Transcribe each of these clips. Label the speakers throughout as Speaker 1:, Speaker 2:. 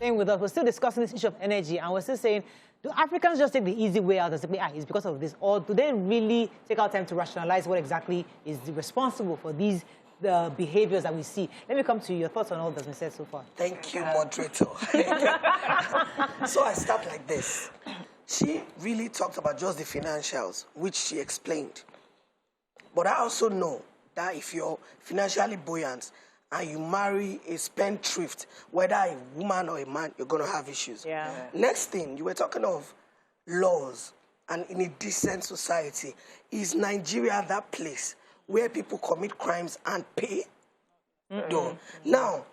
Speaker 1: staying with us, we're still discussing this issue of energy, and we're still saying, do Africans just take the easy way out and say, it's because of this, or do they really take our time to rationalize what exactly is responsible for these behaviors that we see? Let me come to your thoughts on all that's been said so far.
Speaker 2: Thank you, moderator. So I start like this. She really talked about just the financials, which she explained. But I also know that if you're financially buoyant and you marry a spendthrift, whether a woman or a man, you're going to have issues.
Speaker 3: Yeah.
Speaker 2: Next thing, you were talking of laws, and in a decent society, is Nigeria that place where people commit crimes and pay? No. Now,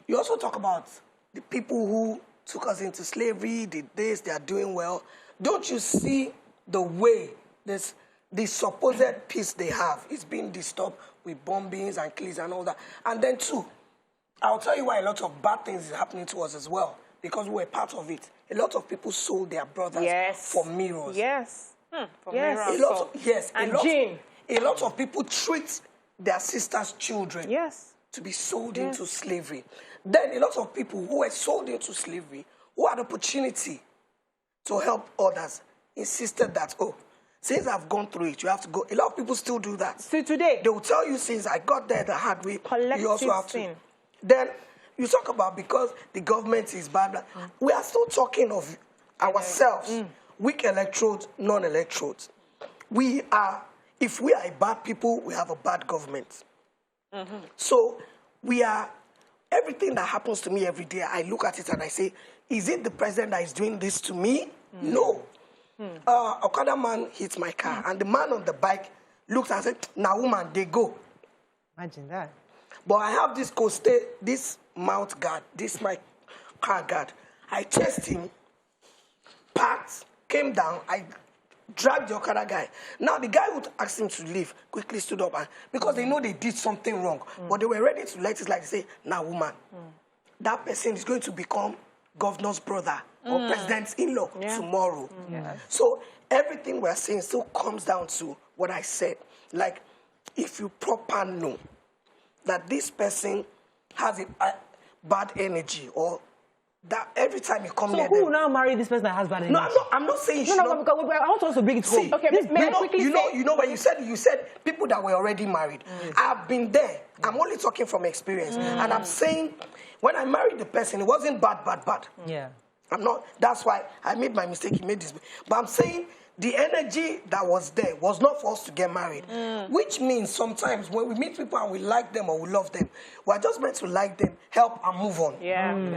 Speaker 2: you also talk about the people who took us into slavery, did this, they are doing well. Don't you see the way the supposed peace they have is being disturbed with bombings and killings and all that? And then two, I'll tell you why a lot of bad things is happening to us as well, because we're part of it. A lot of people sold their brothers for mirrors.
Speaker 3: Yes.
Speaker 2: For mirrors. A lot of people treat their sisters' children to be sold into slavery. Then a lot of people who were sold into slavery, who had opportunity to help others, insisted that, oh, since I've gone through it, you have to go. A lot of people still do that.
Speaker 3: See, today,
Speaker 2: they will tell you, since I got there the hard way, you also have to.
Speaker 3: Sin.
Speaker 2: Then you talk about because the government is bad. We are still talking of ourselves, weak electrodes, non-electrodes. If we are bad people, we have a bad government. So we are, everything that happens to me every day, I look at it and I say, is it the president that is doing this to me? No. Okada man hit my car, and the man on the bike looked and said, now woman, they go.
Speaker 1: Imagine that.
Speaker 2: But I have this mount guard, this my car guard. I chased him, parked, came down, I dragged the Okada guy. Now the guy who asked him to leave quickly stood up, and because they know they did something wrong, but they were ready to let it like say, now woman, that person is going to become governor's brother or president's in-law tomorrow. So everything we're saying still comes down to what I said. Like, if you proper know that this person has a bad energy, or that every time you come near
Speaker 1: them... So who will now marry this person that has bad energy?
Speaker 2: No, I'm not saying...
Speaker 1: No, because I want us to bring it home.
Speaker 3: Okay, may I quickly say...
Speaker 2: You know when you said people that were already married. I've been there. I'm only talking from experience. And I'm saying, when I married the person, it wasn't bad.
Speaker 1: Yeah.
Speaker 2: I'm not... That's why I made my mistake. He made this... But I'm saying the energy that was there was not for us to get married. Which means sometimes when we meet people and we like them or we love them, we're just meant to like them, help and move on.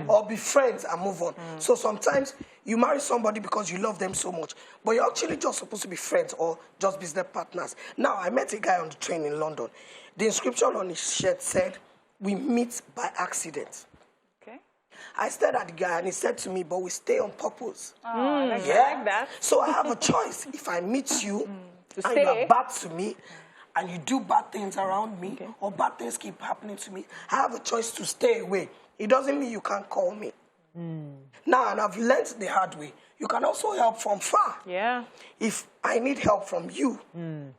Speaker 2: Or be friends and move on. So sometimes you marry somebody because you love them so much, but you're actually just supposed to be friends or just business partners. Now, I met a guy on the train in London. The inscription on his shirt said, "We meet by accident." I stared at the guy and he said to me, but we stay on purpose.
Speaker 3: I like that.
Speaker 2: So I have a choice. If I meet you and you are bad to me and you do bad things around me or bad things keep happening to me, I have a choice to stay away. It doesn't mean you can't call me. Now, and I've learned the hard way. You can also help from far.
Speaker 3: Yeah.
Speaker 2: If I need help from you,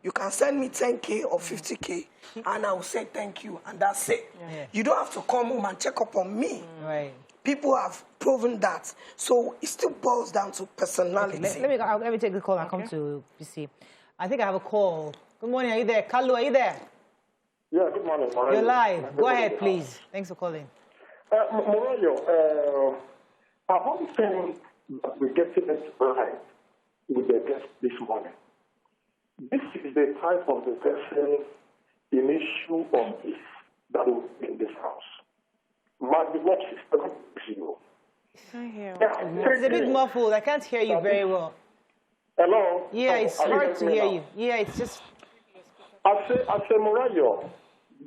Speaker 2: you can send me 10K or 50K and I will say thank you and that's it. You don't have to come home and check up on me.
Speaker 1: Right.
Speaker 2: People have proven that. So it still boils down to personality.
Speaker 1: Okay, let me take the call and come to PC. I think I have a call. Good morning, are you there? Kalu, are you there?
Speaker 4: Yeah, good morning.
Speaker 1: You're live. Go ahead, please. Thanks for calling.
Speaker 4: Morayo, I want to say that we're getting it right with the guest this morning. This is the type of the person in issue of this that will be in this house. My beloved sister, God bless you.
Speaker 1: It's a bit muffled. I can't hear you very well.
Speaker 4: Hello?
Speaker 1: Yeah, it's hard to hear you. Yeah, it's just...
Speaker 4: I say, Morayo,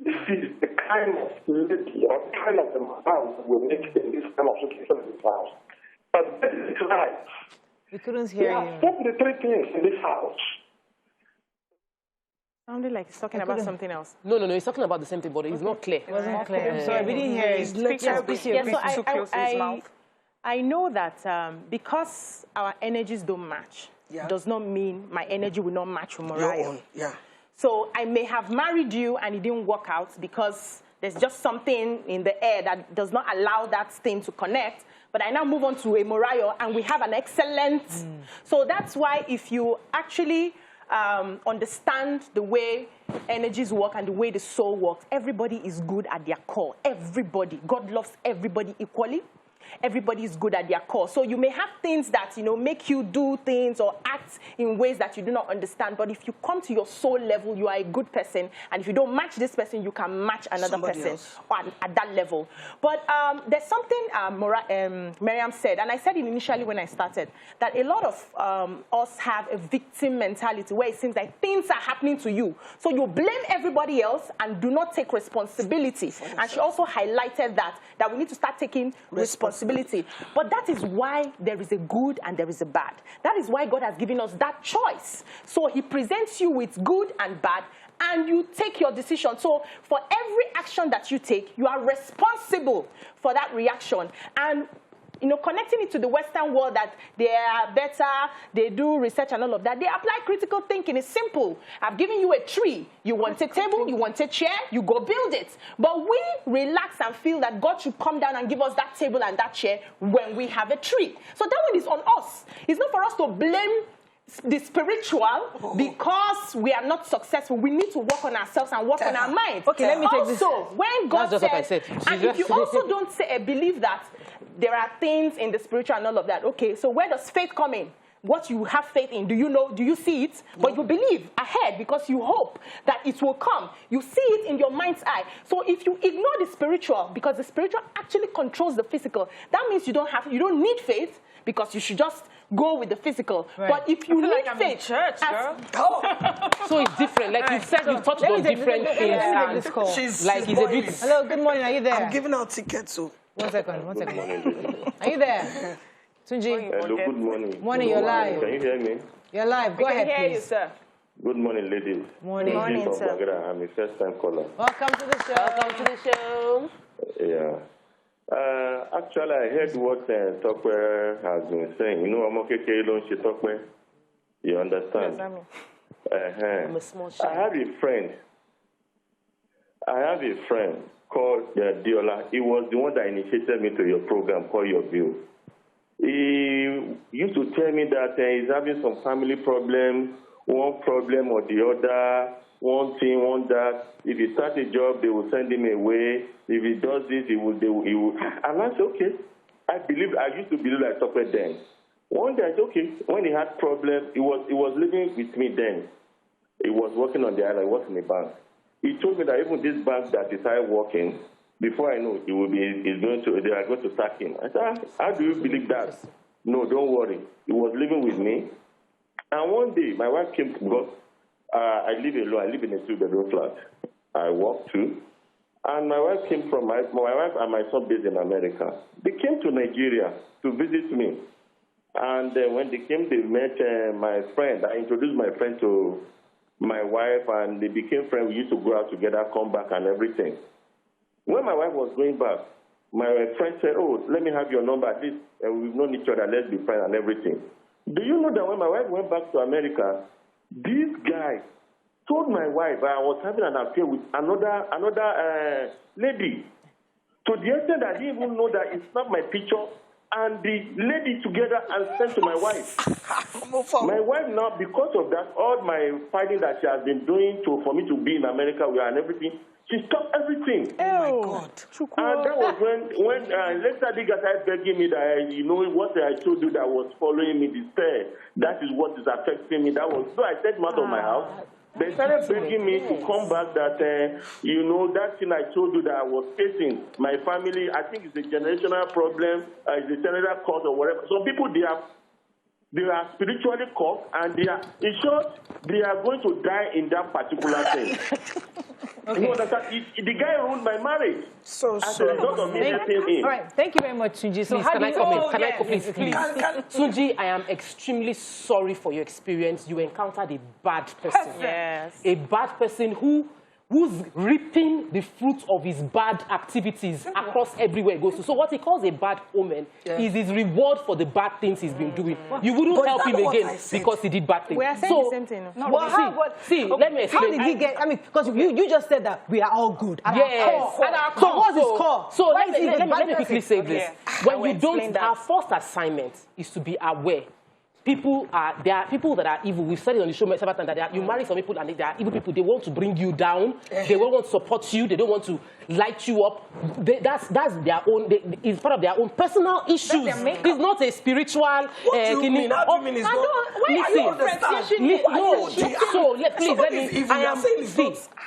Speaker 4: this is the kind of lady or kind of the man that will make in this kind of situation in this house. But that is right.
Speaker 1: We couldn't hear you.
Speaker 4: We have spoken the three things in this house.
Speaker 3: Sounded like he's talking about something else.
Speaker 5: No, he's talking about the same thing, but it's not clear.
Speaker 1: It wasn't clear. I'm sorry, we didn't hear it.
Speaker 3: I know that because our energies don't match, does not mean my energy will not match with Morayo.
Speaker 2: Yeah.
Speaker 3: So I may have married you and it didn't work out because there's just something in the air that does not allow that thing to connect. But I now move on to a Morayo, and we have an excellent. So that's why if you actually understand the way energies work and the way the soul works, everybody is good at their core. Everybody. God loves everybody equally. Everybody is good at their core. So you may have things that, make you do things or act in ways that you do not understand. But if you come to your soul level, you are a good person. And if you don't match this person, you can match another person at that level. But there's something Miriam said, and I said it initially when I started, that a lot of us have a victim mentality where it seems like things are happening to you. So you blame everybody else and do not take responsibility. And she also highlighted that we need to start taking responsibility. But that is why there is a good and there is a bad. That is why God has given us that choice. So he presents you with good and bad, and you take your decision. So for every action that you take, you are responsible for that reaction. And connecting it to the Western world that they are better, they do research and all of that, they apply critical thinking. It's simple. I've given you a tree. You want a table, you want a chair, you go build it. But we relax and feel that God should come down and give us that table and that chair when we have a tree. So that one is on us. It's not for us to blame the spiritual because we are not successful. We need to work on ourselves and work on our minds.
Speaker 1: Okay, let me take this.
Speaker 3: Also, when God said, and if you also don't believe that there are things in the spiritual and all of that, okay, so where does faith come in? What you have faith in, do you see it? But you believe ahead because you hope that it will come. You see it in your mind's eye. So if you ignore the spiritual, because the spiritual actually controls the physical, that means you don't need faith, because you should just go with the physical. Right. But if you need faith,
Speaker 5: church, girl. So it's different. Like you said, you touched on different things.
Speaker 2: She's
Speaker 5: a bit.
Speaker 1: Hello, good morning. Are you there?
Speaker 2: I'm giving out tickets, so.
Speaker 1: One second. Are you there? Tunji.
Speaker 6: Hello, good morning.
Speaker 1: Morning, you're live.
Speaker 6: Can you hear me?
Speaker 1: You're live. Go ahead,
Speaker 3: please.
Speaker 1: please.
Speaker 3: You, sir.
Speaker 6: Good morning, ladies.
Speaker 1: Morning.
Speaker 3: Morning, sir.
Speaker 6: Bagara. I'm a first-time caller.
Speaker 1: Welcome to the show.
Speaker 5: Welcome to the show.
Speaker 6: Yeah. Actually, I heard what Tokwe has been saying. I'm okay, Tokwe. You understand?
Speaker 3: Yes,
Speaker 5: I'm a small child.
Speaker 6: I have a friend called Diola. He was the one that initiated me to your program called Your View. He used to tell me that he's having some family problem, one problem or the other, one thing, one that. If he starts a job, they will send him away. If he does this, he will. And I said, okay. I used to believe like Tokwe then. One day I said, okay. When he had problem, he was living with me then. He was working on the island. He was in a bank. He told me that even this bank that he started working, before I know, they are going to sack him. I said, how do you believe that? No, don't worry. He was living with me. And one day, my wife came to me. I live alone. I live in a 2-bedroom flat. I work too. And my wife came from, my wife and my son based in America. They came to Nigeria to visit me. And when they came, they met my friend. I introduced my friend to my wife, and they became friends. We used to go out together, come back, and everything. When my wife was going back, my friend said, oh, let me have your number. At least we've known each other. Let's be friends and everything. Do you know that when my wife went back to America, this guy told my wife I was having an affair with another lady. To the extent that I didn't even know that it's not my picture, and the lady together and sent to my wife. My wife now, because of that, all my fighting that she has been doing for me to be in America and everything, she stopped everything.
Speaker 2: Oh, my God.
Speaker 6: And that was when later they started begging me that, what I told you that was following me, despair, that is what is affecting me. So I set them out of my house. They started begging me to come back that, that thing I told you that I was facing, my family, I think it's a generational problem, it's a generational cause or whatever. Some people, they are spiritually caught, and they are, in short, they are going to die in that particular thing. Okay. You understand? The guy ruined my marriage.
Speaker 2: So
Speaker 1: all right, thank you very much, Tunji. So
Speaker 5: please, can I come in? Please. Tunji, I am extremely sorry for your experience. You encountered a bad person.
Speaker 3: Yes.
Speaker 5: A bad person who who's reaping the fruit of his bad activities across everywhere he goes to. So what he calls a bad omen is his reward for the bad things he's been doing. You wouldn't help him again because he did bad things.
Speaker 3: We are saying the same thing.
Speaker 5: Let me explain.
Speaker 1: How did he get, I mean, because you just said that we are all good.
Speaker 5: Yes.
Speaker 1: So what's his core?
Speaker 5: So let me quickly say this. When you don't, our first assignment is to be aware. There are people that are evil. We've said it on the show several times that you marry some people and they are evil people. They want to bring you down. They don't want to support you. They don't want to light you up. That's their own. It's part of their own personal issues. It's not a spiritual.
Speaker 2: What do you mean? How do you mean it's not?
Speaker 5: Please let me. I am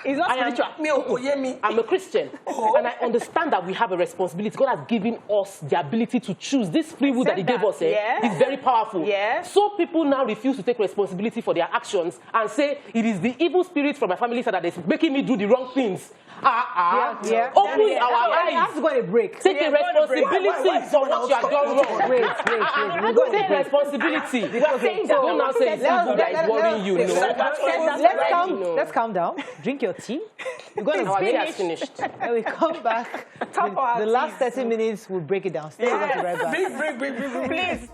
Speaker 3: it's not spiritual.
Speaker 5: I'm a Christian, and I understand that we have a responsibility. God has given us the ability to choose. This free will that He gave us is very powerful.
Speaker 3: Yes.
Speaker 5: So people now refuse to take responsibility for their actions and say it is the evil spirit from my family that is making me do the wrong things. Open our eyes.
Speaker 1: I have to go on a break.
Speaker 5: Take a responsibility for what you have done wrong.
Speaker 1: Wait.
Speaker 5: Take responsibility. Don't now say it's evil that is worrying you.
Speaker 1: Let's calm down. Drink your tea. We're going to
Speaker 5: finish.
Speaker 1: And we come back. The last 30 minutes, we'll break it down. Stay with us right back.
Speaker 3: Bring, please.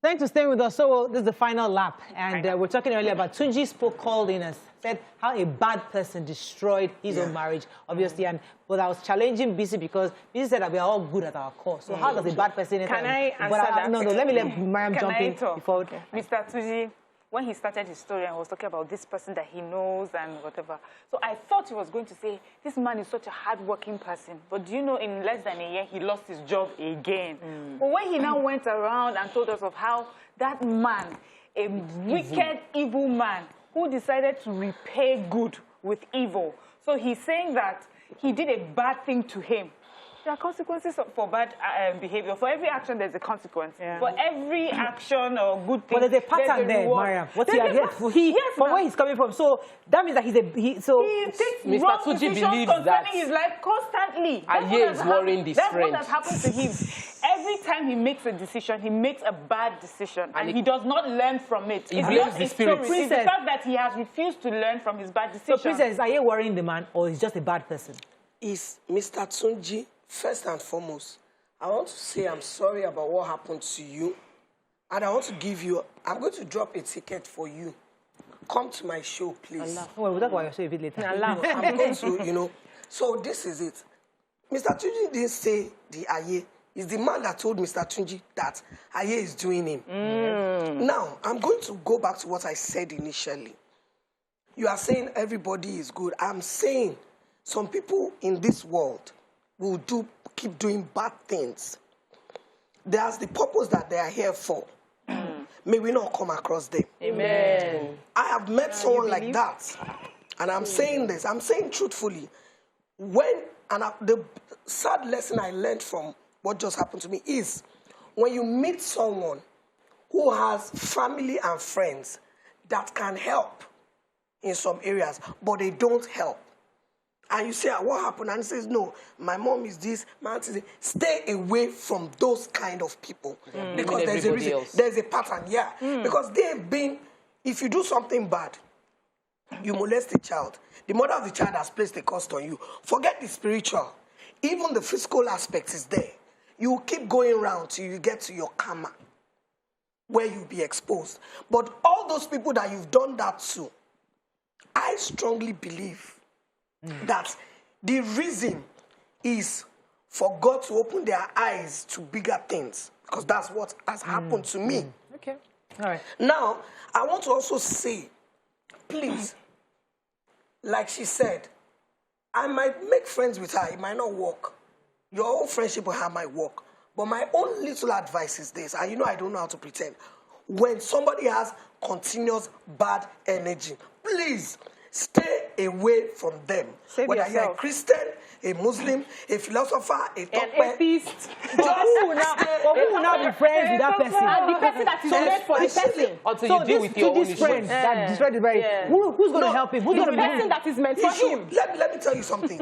Speaker 1: Thanks for staying with us. So this is the final lap. And we're talking earlier about Tunji called in and said how a bad person destroyed his own marriage, obviously. But I was challenging BC because BC said that we are all good at our core. So how does a bad person...
Speaker 3: Can I answer that?
Speaker 1: No, let me let Mariam jump in. Before...
Speaker 7: Mr. Tunji, when he started his story and was talking about this person that he knows and whatever, so I thought he was going to say, this man is such a hard-working person. But do you know, in less than a year, he lost his job again. But when he now went around and told us of how that man, a wicked, evil man, who decided to repay good with evil. So he's saying that he did a bad thing to him. There are consequences for bad behavior. For every action, there's a consequence. For every action or good thing,
Speaker 1: but there's a pattern there, Mariam. What from where he's coming from. So that means that he takes
Speaker 5: Mr.
Speaker 1: wrong
Speaker 5: Tuji
Speaker 1: decisions
Speaker 5: believes that
Speaker 3: his life constantly.
Speaker 5: Aye is worrying this
Speaker 3: That's
Speaker 5: friend.
Speaker 3: what has happened to him. Every time he makes a decision, he makes a bad decision, and he does not learn from it.
Speaker 5: He blames the spirit.
Speaker 3: It's the fact that he has refused to learn from his bad decision.
Speaker 1: So, Princess, is Aye worrying the man, or is just a bad person?
Speaker 2: Is Mr. Tunji, first and foremost, I want to say I'm sorry about what happened to you, and I want to give you, I'm going to drop a ticket for you. Come to my show, please.
Speaker 1: Well, we'll talk about your show a bit later.
Speaker 2: I'm going to, so this is it. Mr. Tunji didn't say the Aye. It's the man that told Mr. Tunji that Aye is doing him. Now, I'm going to go back to what I said initially. You are saying everybody is good. I'm saying some people in this world will keep doing bad things. There's the purpose that they are here for. May we not come across them.
Speaker 5: Amen.
Speaker 2: I have met someone like that. And I'm saying this. I'm saying truthfully. The sad lesson I learned from what just happened to me is when you meet someone who has family and friends that can help in some areas, but they don't help. And you say, what happened? And he says, no, my mom is this, my aunt is this. Stay away from those kind of people. Because there's a reason. There's a pattern, Because they've been, if you do something bad, you molest a child, the mother of the child has placed a cost on you. Forget the spiritual. Even the physical aspect is there. You keep going around till you get to your karma, where you'll be exposed. But all those people that you've done that to, I strongly believe that the reason is for God to open their eyes to bigger things, because that's what has happened to me.
Speaker 1: Okay. All right.
Speaker 2: Now, I want to also say, please, like she said, I might make friends with her. It might not work. Your own friendship with her might work. But my own little advice is this, and I don't know how to pretend. When somebody has continuous bad energy, please stay away from them. Whether you're a Christian, a Muslim, a philosopher, a
Speaker 3: an atheist.
Speaker 1: Who will now be friends with that person.
Speaker 3: And the person that is meant for the person.
Speaker 5: Until you deal with your own issues.
Speaker 1: friends that destroy the very. Who's going to help him? Who's going to
Speaker 3: The
Speaker 1: be
Speaker 3: person that is meant for him.
Speaker 2: Let me tell you something.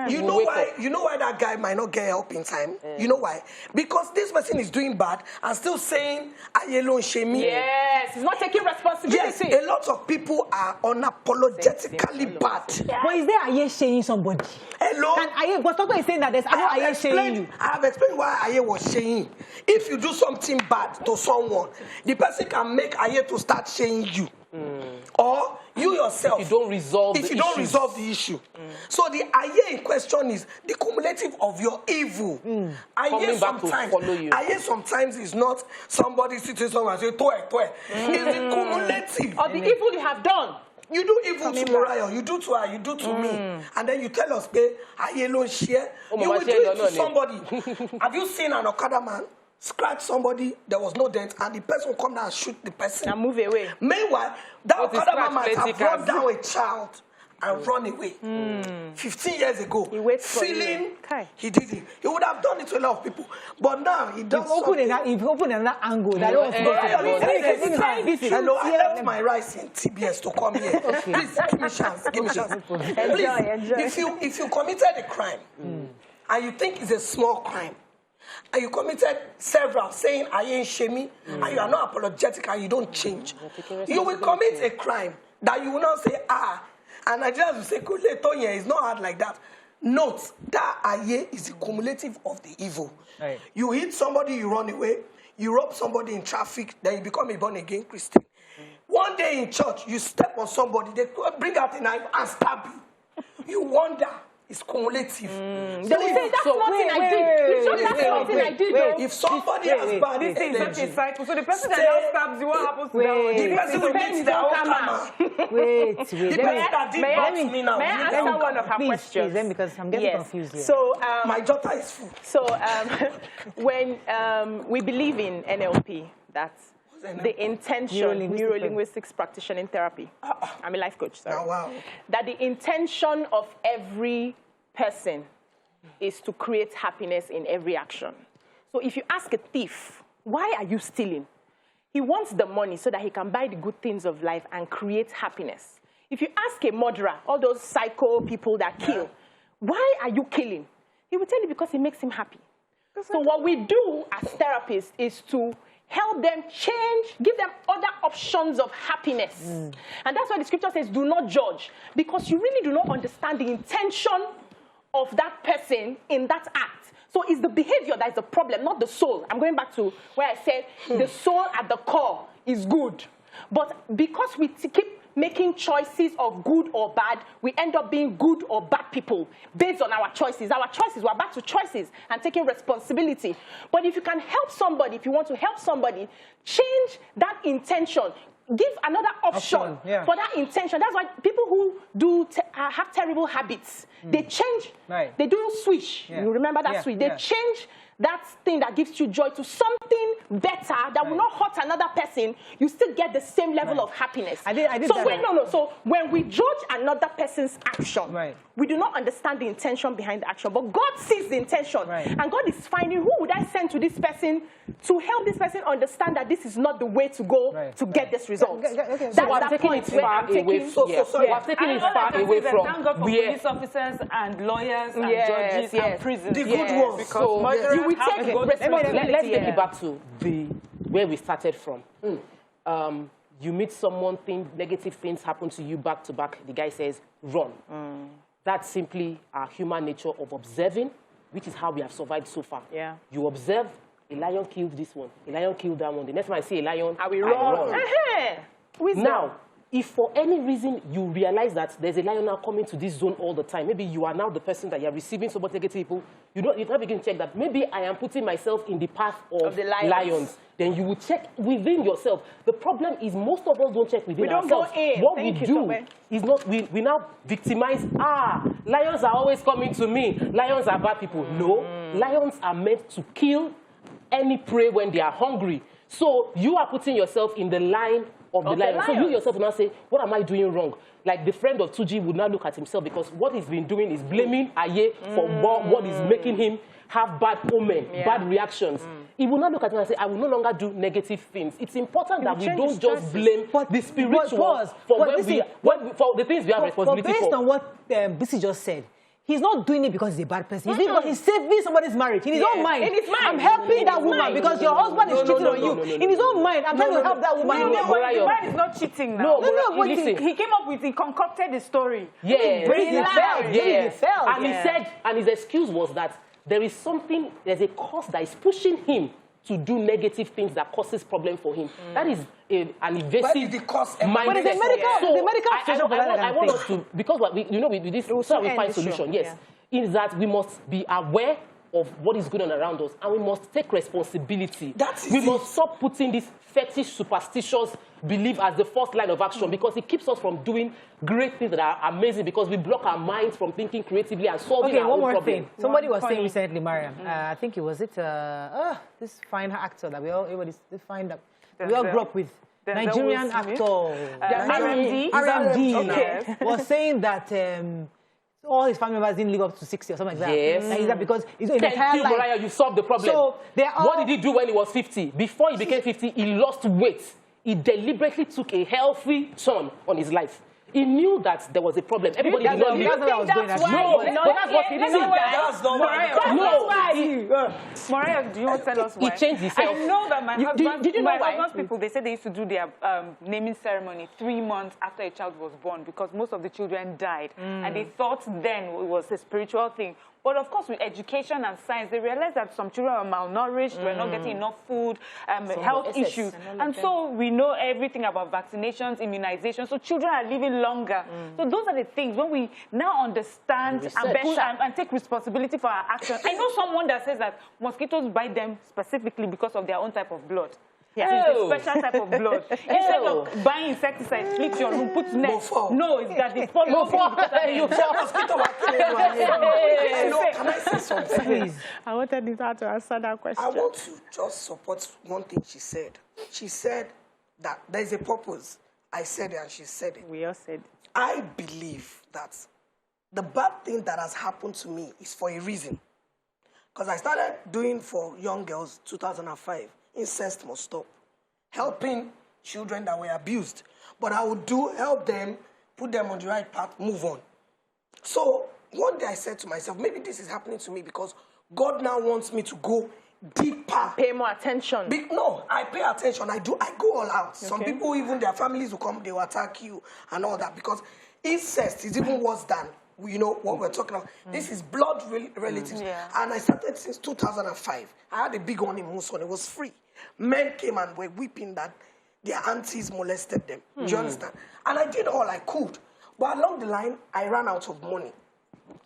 Speaker 2: You know why that guy might not get help in time? You know why? Because this person is doing bad and still saying, "Ayelon shame me."
Speaker 3: Yes, he's not taking responsibility.
Speaker 2: Yes, a lot of people are unapologetically bad.
Speaker 1: But is there Aye shaming somebody?
Speaker 2: Hello?
Speaker 1: And Aye, but Toko is saying that there's no Aye shaming you.
Speaker 2: I have explained why Aye was saying. If you do something bad to someone, the person can make Aye to start saying you. Or you yourself.
Speaker 5: If you don't resolve
Speaker 2: the issue. So the Aye in question is the cumulative of your evil. Aye sometimes is not somebody sitting somewhere and say, toe. It's the cumulative.
Speaker 3: Of the evil you have done.
Speaker 2: You do evil to Mariah, you do to her, you do to me. And then you tell us, Aye alone share. You will do it to somebody. Have you seen an Okada man scratch somebody, there was no dent, and the person will come down and shoot the person
Speaker 3: and move away?
Speaker 2: Meanwhile, that Okada man might have brought down a child and run away. 15 years ago, feeling he did it. He would have done it to a lot of people. But now he does
Speaker 1: You've opened another angle.
Speaker 2: Hello, I left my rice in TBS to come here. Please, give me a chance. Enjoy. If you committed a crime, and you think it's a small crime, and you committed several, saying, "I ain't shaming," and you are not apologetic and you don't change, you will commit a crime that you will not say, and Nigerians will say, Tonya, it's not hard like that. Note that Aye is the cumulative of the evil. Right. You hit somebody, you run away. You rob somebody in traffic, then you become a born-again Christian. One day in church, you step on somebody, they bring out a knife and stab you. You wonder. It's cumulative.
Speaker 3: They will say, that's nothing I did.
Speaker 2: If somebody has bad
Speaker 7: this is such a cycle. So the person that now stabs you, what happens to them?
Speaker 2: The person will meet their own karma.
Speaker 3: May I answer one of her questions?
Speaker 1: Please, because I'm getting confused here.
Speaker 3: So,
Speaker 2: my daughter is full.
Speaker 3: So, when we believe in NLP, that's the intention, neuro-linguistics practitioner in therapy. I'm a life coach, sorry.
Speaker 2: Oh, wow.
Speaker 3: That the intention of every person is to create happiness in every action. So if you ask a thief, why are you stealing? He wants the money so that he can buy the good things of life and create happiness. If you ask a murderer, all those psycho people that kill, why are you killing? He will tell you because it makes him happy. So what we do as therapists is to help them change, give them other options of happiness. And that's why the scripture says, do not judge, because you really do not understand the intention of that person in that act. So it's the behavior that is the problem, not the soul. I'm going back to where I said the soul at the core is good. But because we keep making choices of good or bad, we end up being good or bad people based on our choices. We're back to choices and taking responsibility. But if you can help somebody, if you want to help somebody, change that intention. Give another option for that intention. That's why people who do have terrible habits, they change, they do switch. You remember that switch? They change that thing that gives you joy to something better that will not hurt another person. You still get the same level of happiness.
Speaker 1: I did
Speaker 3: so So when we judge another person's action, we do not understand the intention behind the action. But God sees the intention. And God is finding, who would I send to this person to help this person understand that this is not the way to go to get this result. That's the point where I'm taking it
Speaker 7: far away from thank God for police officers and lawyers and judges and prisons.
Speaker 2: The good ones.
Speaker 7: Because
Speaker 3: you will take responsibility.
Speaker 5: Let's take it back to where we started from. You meet someone, negative things happen to you back to back. The guy says, run. That's simply our human nature of observing, which is how we have survived so far. You observe, a lion killed this one, a lion killed that one. The next time I see a lion, I run. Now, if for any reason you realize that there's a lion now coming to this zone all the time, maybe you are now the person that you're receiving so much negative people, you now begin to check that maybe I am putting myself in the path of the lions. Then you will check within yourself. The problem is most of us don't check within ourselves. What we do is not, we now victimize, lions are always coming to me. Lions are bad people. No, lions are meant to kill any prey when they are hungry. So you are putting yourself in the line of the lion. So you yourself will now say, what am I doing wrong? Like the friend of 2G would now look at himself because what he's been doing is blaming Aye for what is making him have bad omen, bad reactions. He will not look at it and say, I will no longer do negative things. It's important that we don't just blame the spiritual for the things we have responsibility for.
Speaker 1: But based on what Bisi just said, he's not doing it because he's a bad person. He's doing it because he's saving somebody's marriage. In his own mind.
Speaker 3: In his mind.
Speaker 1: I'm helping that woman because your husband is cheating on you. In his own mind, I'm trying to help that woman.
Speaker 7: The man is not cheating now. He came up with, he concocted the story.
Speaker 5: Yes.
Speaker 1: He failed.
Speaker 5: And his excuse was that there's a cause that is pushing him to do negative things that causes problem for him. That is an invasive mindset.
Speaker 1: But it's the medical situation.
Speaker 5: I want us to, because with this, so we find solution, is that we must be aware of what is going on around us, and we must take responsibility. We must stop putting this fetish, superstitious belief as the first line of action, because it keeps us from doing great things that are amazing, because we block our minds from thinking creatively and solving our own problem.
Speaker 1: Okay, one more thing. Somebody was saying recently, Mariam, I think it was this fine actor that we all grew up with. Nigerian actor. RMD was saying that all his family members didn't live up to 60 or something like that.
Speaker 5: Yes.
Speaker 1: And is that because he's in
Speaker 5: Thank you, Mariah, you solved the problem.
Speaker 1: So
Speaker 5: what did he do when he was 50? Before he became 50, he lost weight. He deliberately took a healthy turn on his life. He knew that there was a problem. Everybody did not live. That's what he did.
Speaker 7: Mariah, do you want to tell us why?
Speaker 5: He changed himself.
Speaker 7: I know that my husband's
Speaker 3: why?
Speaker 7: people, they said they used to do their naming ceremony 3 months after a child was born, because most of the children died. And they thought then it was a spiritual thing. But of course, with education and science, they realized that some children are malnourished, we're not getting enough food, health issues. And so we know everything about vaccinations, immunization. So children are living longer. So those are the things when we now understand and take responsibility for our actions. I know someone that says that mosquitoes bite them specifically because of their own type of blood. It's a special type of blood. Instead of buying insecticide, flip your room, put net. No, it's that they follow
Speaker 2: Can I say something?
Speaker 1: Please.
Speaker 3: I wanted Nita to answer that question.
Speaker 2: I want to just support one thing she said. She said that there is a purpose. I said it and she said it.
Speaker 3: We all said it.
Speaker 2: I believe that the bad thing that has happened to me is for a reason. Because I started doing for young girls 2005. Incest must stop. Helping children that were abused. But I would help them, put them on the right path, move on. So one day I said to myself, maybe this is happening to me because God now wants me to go deeper.
Speaker 3: Pay more attention.
Speaker 2: No, I pay attention. I go all out. Okay. Some people, even their families will come, they will attack you and all that, because incest is even worse than what we're talking about. This is blood relatives. And I started since 2005. I had a big one in Muson. It was free. Men came and were weeping that their aunties molested them. Do you understand? And I did all I could. But along the line, I ran out of money.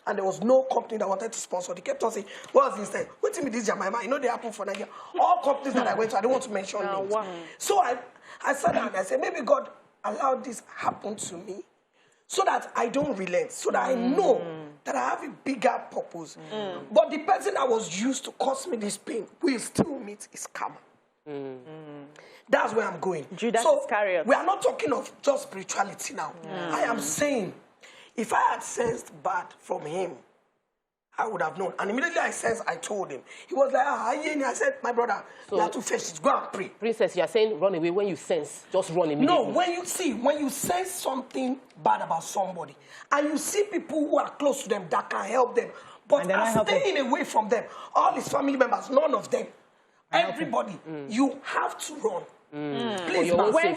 Speaker 2: And there was no company that wanted to sponsor. They kept on saying, what was instead? Wait till me this Jemima. They happen for Nigeria. All companies that I went to, I don't want to mention names. So I sat down and I said, maybe God allowed this happen to me so that I don't relent, so that I know that I have a bigger purpose. But the person that was used to cause me this pain will still meet his karma. That's where I'm going.
Speaker 3: Judas Iscariot.
Speaker 2: We are not talking of just spirituality now. I am saying, if I had sensed bad from him, I would have known. And immediately I told him. He was like, I said, my brother, you have to fetch it. Go and pray.
Speaker 5: Princess, you are saying run away when you sense. Just run immediately.
Speaker 2: No, when you sense something bad about somebody, and you see people who are close to them that can help them, but are staying away from them, all his family members, none of them, everybody, you have to run. Please,
Speaker 3: when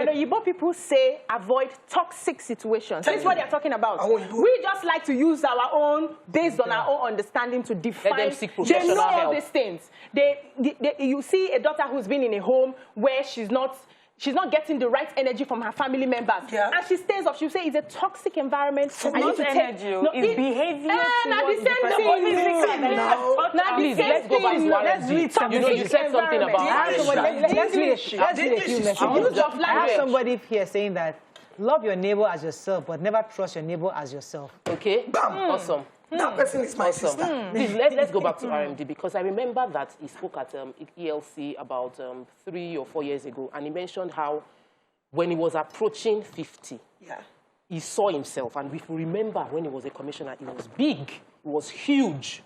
Speaker 3: Oyibo people say avoid toxic situations, that's what they're talking about. We just like to use our own, based on our own understanding, to define.
Speaker 5: Let them seek professional
Speaker 3: help.
Speaker 5: help.
Speaker 3: All these things. You see a daughter who's been in a home where she's not getting the right energy from her family members. And she stays up. She'll say it's a toxic environment.
Speaker 7: It's not energy, it's behavior.
Speaker 5: Please, let's go back to RMD. You said something about
Speaker 1: let's read a few messages. I have somebody here saying that love your neighbor as yourself, but never trust your neighbor as yourself.
Speaker 5: Okay, awesome.
Speaker 2: That person is my sister.
Speaker 5: Please, let's go back to RMD, because I remember that he spoke at ELC about 3 or 4 years ago, and he mentioned how when he was approaching 50, he saw himself, and if you remember when he was a commissioner, he was big. was huge.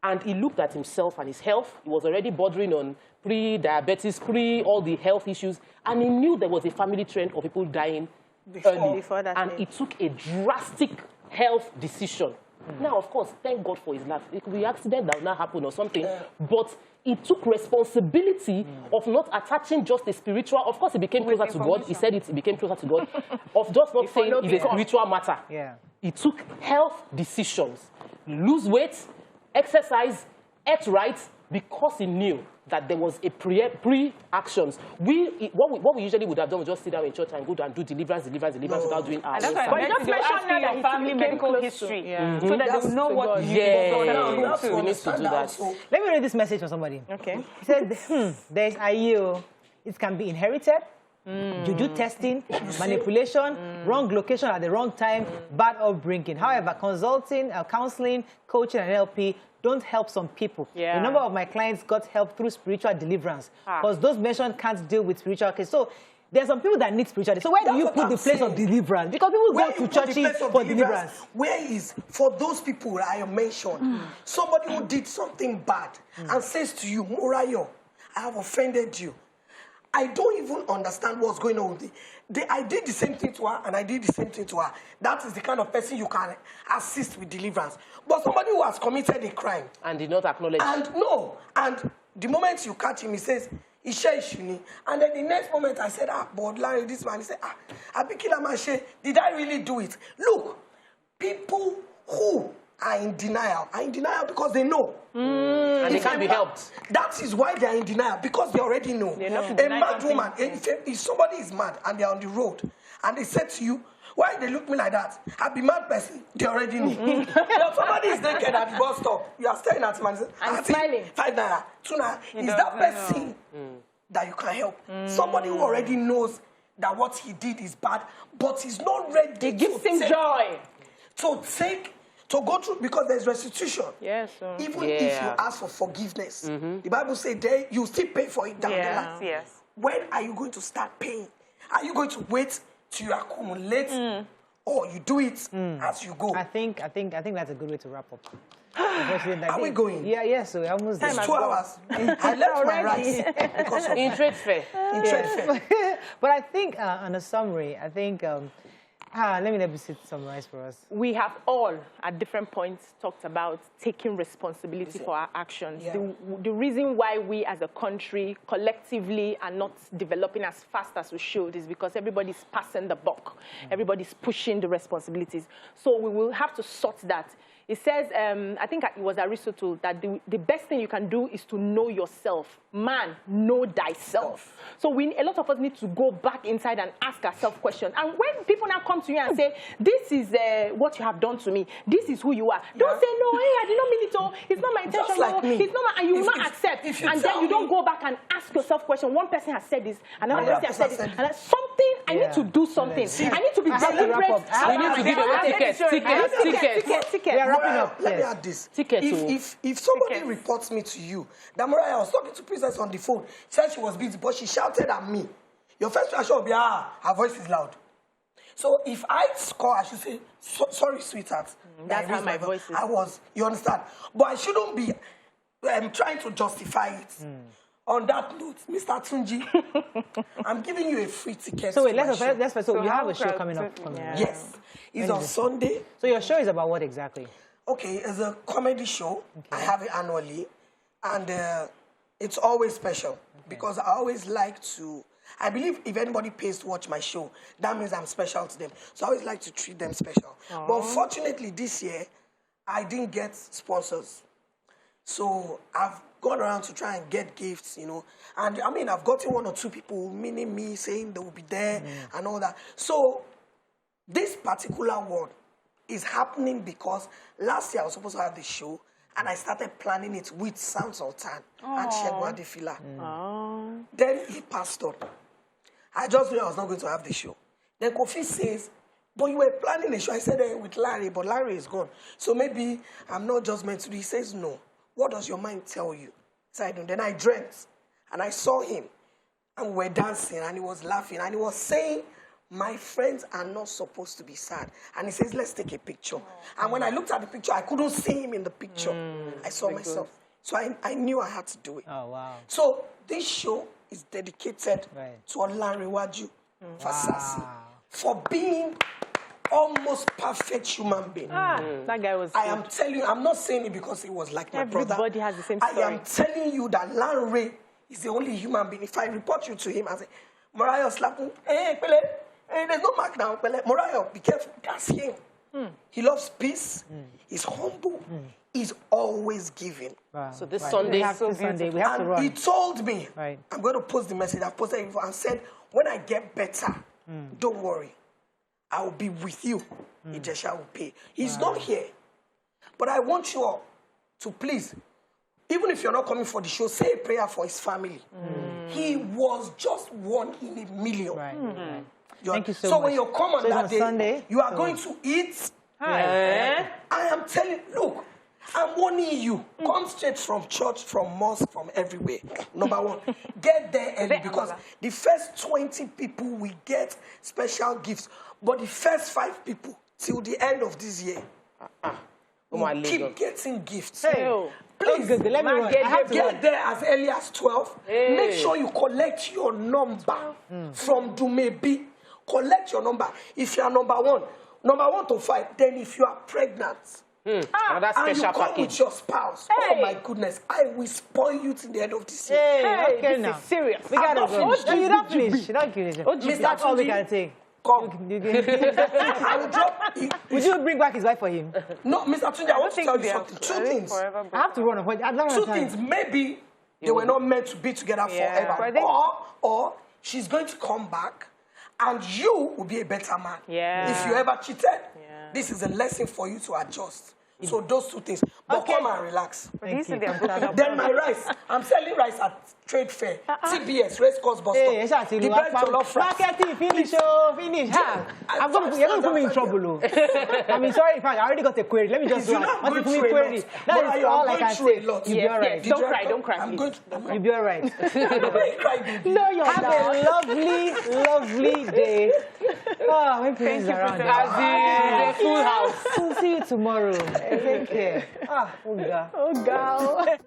Speaker 5: And he looked at himself and his health. He was already bordering on pre-diabetes, all the health issues. And he knew there was a family trend of people dying early. And he took a drastic health decision. Now, of course, thank God for his life. It could be an accident that will not happen or something. But he took responsibility of not attaching just a spiritual. Of course, he became closer to God. He said it, he became closer to God. Of just not saying it's a spiritual matter.
Speaker 1: Yeah.
Speaker 5: He took health decisions. Lose weight, exercise, eat right, because he knew that there was a pre-actions. What we usually would have done was just sit down in church and go and do deliverance without doing our
Speaker 7: That's why I just mentioned your family medical history, so that they will know what you
Speaker 5: we need to do that.
Speaker 1: Let me read this message from somebody.
Speaker 3: Okay.
Speaker 1: He said, there's IEO. It can be inherited, juju testing, manipulation, wrong location at the wrong time, bad upbringing. However, consulting, counseling, coaching, and NLP don't help some people. A number of my clients got help through spiritual deliverance because those mentioned can't deal with spiritual cases. So there are some people that need spiritual. So where do you put the place of deliverance? Because people go to churches for deliverance.
Speaker 2: Where is, for those people that I mentioned, somebody who did something bad and says to you, Morayo, I have offended you. I don't even understand what's going on with it. I did the same thing to her, and I did the same thing to her. That is the kind of person you can assist with deliverance. But somebody who has committed a crime.
Speaker 5: And did not acknowledge.
Speaker 2: And the moment you catch him, he says, Ishe Ishuni. And then the next moment I said, but Larry, this man, he said, Abikilamashe, did I really do it? Look, people who are in denial because they know.
Speaker 5: And they can't be helped.
Speaker 2: That is why they are in denial, because they already know. A mad woman, if somebody is mad and they are on the road and they say to you, why they look me like that? I be mad person. They already know. But somebody is naked at the bus stop. You are staring at him and
Speaker 3: I'm smiling.
Speaker 2: 5 naira, 2 naira. Is that person that you can help? Somebody who already knows that what he did is bad, but he's not ready.
Speaker 3: It gives him joy.
Speaker 2: To go through, because there's restitution.
Speaker 3: Yes.
Speaker 2: Even if you ask for forgiveness, the Bible says you still pay for it down the line.
Speaker 7: Yes.
Speaker 2: When are you going to start paying? Are you going to wait till you accumulate, or you do it as you go?
Speaker 1: I think that's a good way to wrap up.
Speaker 2: Are we going?
Speaker 1: Yeah. So almost
Speaker 2: it's 2 hours. I left my rights because of
Speaker 5: in trade fair.
Speaker 1: But I think on a summary, I think. Let me summarize for us.
Speaker 3: We have all, at different points, talked about taking responsibility for our actions.
Speaker 2: Yeah.
Speaker 3: The reason why we as a country collectively are not developing as fast as we should is because everybody's passing the buck. Everybody's pushing the responsibilities. So we will have to sort that. It says, I think it was Aristotle, that the best thing you can do is to know yourself. Man, know thyself. So a lot of us need to go back inside and ask ourselves questions. And when people now come to you and say, this is what you have done to me, this is who you are, don't say, no, hey, I did not mean it all. It's not my intention.
Speaker 2: Just like me.
Speaker 3: It's not and you will not accept. And then you don't go back and ask yourself questions. One person has said this, another person has said this. And something, I need to do something. I need to be deliberate.
Speaker 5: We need to give away tickets.
Speaker 2: Let me add this. If somebody reports me to you, that Mariah was talking to Princess on the phone, said she was busy, but she shouted at me, your first reaction will be, her voice is loud. So if I score, I should say, sorry, sweetheart.
Speaker 3: That's how my voice is.
Speaker 2: I was, you understand? But I shouldn't be trying to justify it. On that note, Mr. Tunji, I'm giving you a free ticket.
Speaker 1: So wait, so you have a show coming up.
Speaker 2: Yes. It's on Sunday.
Speaker 1: So your show is about what exactly?
Speaker 2: Okay, it's a comedy show. I have it annually. And it's always special because I always like to, I believe if anybody pays to watch my show, that means I'm special to them. So I always like to treat them special. But unfortunately this year, I didn't get sponsors. So I've gone around to try and get gifts, And I mean, I've gotten 1 or 2 people meaning me, saying they will be there and all that. So this particular one is happening because last year I was supposed to have the show and I started planning it with Sam Sultan and Shegwa Adefila. Then he passed on. I just knew I was not going to have the show. Then Kofi says, but you were planning a show. I said with Larry, but Larry is gone. So maybe I'm not just meant to do. He says, no. What does your mind tell you? So I don't. Then I dreamt and I saw him and we were dancing and he was laughing and he was saying my friends are not supposed to be sad. And he says, let's take a picture. And when I looked at the picture, I couldn't see him in the picture. I saw myself. So I knew I had to do it.
Speaker 1: Oh, wow.
Speaker 2: So this show is dedicated to Olanrewaju Fasasi for being almost perfect human being.
Speaker 3: That guy was
Speaker 2: I am telling you, I'm not saying it because he was like my brother.
Speaker 3: Everybody has the same story.
Speaker 2: I am telling you that Lanre is the only human being. If I report you to him and say, Mariah slapped him, hey, Pele, hey, there's no mark now, Pele. Mariah, be careful. That's him. He loves peace. He's humble. He's always giving.
Speaker 5: Wow. So this Sunday,
Speaker 1: we have to run.
Speaker 2: He told me,
Speaker 1: Right.
Speaker 2: I'm going to post the message. I've posted it before and said, when I get better, don't worry. I will be with you. Ijesha will pay. He's not here. But I want you all to please, even if you're not coming for the show, say a prayer for his family. He was just one in a million.
Speaker 1: Right.
Speaker 2: Thank
Speaker 1: you so
Speaker 2: much. So
Speaker 1: much.
Speaker 2: when you come on
Speaker 1: So
Speaker 2: that
Speaker 1: on
Speaker 2: day,
Speaker 1: Sunday,
Speaker 2: you are going to eat.
Speaker 5: Yeah.
Speaker 2: I am telling you, look, I'm warning you. Come straight from church, from mosque, from everywhere. Number one, get there early because the first 20 people will get special gifts. But the first 5 people, till the end of this year, will keep getting gifts.
Speaker 1: Hey.
Speaker 2: Please,
Speaker 1: let me run.
Speaker 2: get there as early as 12.
Speaker 5: Hey.
Speaker 2: Make sure you collect your number from Dumebi. Collect your number. If you are number 1 to 5, then if you are pregnant,
Speaker 5: That's
Speaker 2: and you
Speaker 5: special
Speaker 2: come
Speaker 5: package.
Speaker 2: with your spouse, oh my goodness, I will spoil you till the end of this year.
Speaker 1: Hey, okay
Speaker 3: this
Speaker 1: now.
Speaker 3: is serious.
Speaker 1: We gotta
Speaker 2: not
Speaker 1: go.
Speaker 2: finished.
Speaker 1: No, you don't finish. You don't finish. That's all we can take.
Speaker 2: Come.
Speaker 1: I
Speaker 2: will drop.
Speaker 1: Would you bring back his wife for him?
Speaker 2: No, Mr. Tunji, I want to tell you something. 2 things.
Speaker 1: I have to run. I don't have
Speaker 2: 2
Speaker 1: time.
Speaker 2: things. Maybe they were not meant to be together forever. Or she's going to come back and you will be a better man. If you ever cheated, this is a lesson for you to adjust. So those 2 things. But come and relax. Then my rice. I'm selling rice at trade fair. TBS, race course bus stop. The bread jollof rice.
Speaker 1: Marketing, finish. You're going to put me in trouble. I mean, sorry, in fact, I already got a query. Let me just run. What's the query? That is all I can say. You'll be all right.
Speaker 3: Don't cry.
Speaker 1: You'll be all right.
Speaker 3: No, you're
Speaker 1: Have a lovely, lovely day. Oh, my parents are around.
Speaker 5: The full house.
Speaker 1: We'll see you tomorrow. Take care. Oh, God.
Speaker 3: Oh, God.